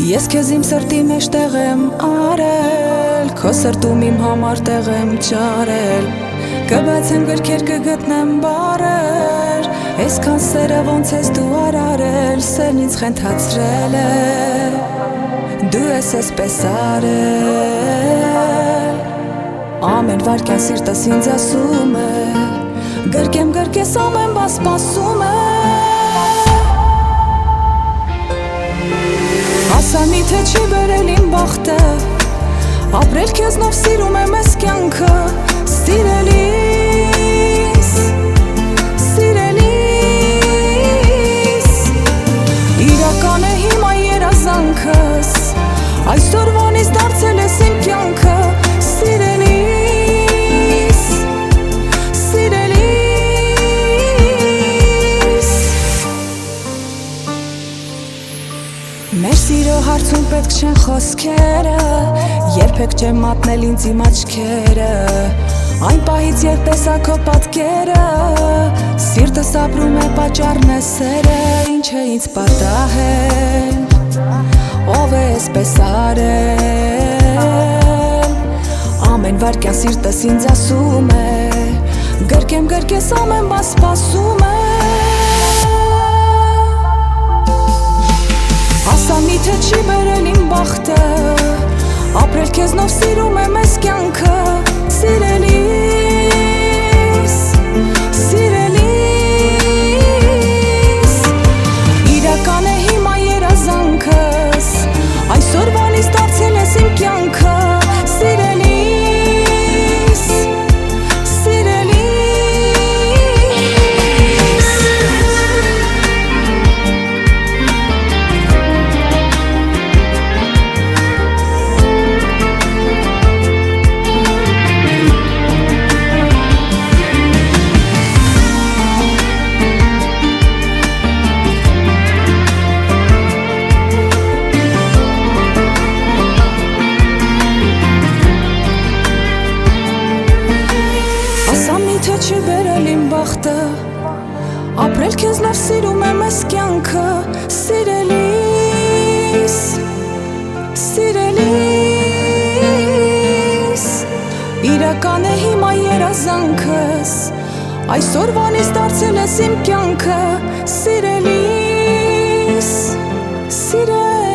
Ես քեզ իմ սրտի մեջ տեղ եմ արել, քո սրտում իմ համար տեղ եմ ճարել, կբացեմ գրքեր կգտնեմ բառեր, այսքան սերը ոնց ես դու արարել, սերն ինձ խենթացրել է, դու ես էսպես արել, ամեն վարկյան սիրտս ինձ ասում է, գրկեմ գրկես ամեն բան սպասում է. Ասանի թե չի բերել իմ բախտը, ապրել քեզնով սիրում եմ ես կյանքը, սիրելիս, սիրելիս, իրական է հիմա երազանքս, այսօրվանից դարձել ես իմ կյանքը, սիրելիս, սիրելիս. Մեր սիրո հարցում պետք չեն խոսքերը, երբեք չեմ մատնել ինձ իմ աչքերը, այն պահից երբ տեսա քո պատկերը, սիրտս ապրում է պատճառն է սերը, ինչ է ինձ պատահել, ով է էսպես արել, ամեն վարկյան սիրտս ինձ ասում է, գրկեմ գրկես ամեն բան սպասում է. Ասա միթե չի բերել իմ բախտը, ապրել քեզնով սիրում եմ ես կյանքը, սիրելիս, սիրելիս, իրական է հիմա երազանքս, այսօրվանից դարձել ես իմ կյանքը, սիրելիս, սիրելիս. Թե չի բերել իմ բախտը, ապրել քեզնով սիրում եմ ես կյանքը, սիրելիս, սիրելիս, իրական է հիմա երազանքս, այսօրվանից դարձել ես իմ կյանքը, սիրելիս, սիրելիս.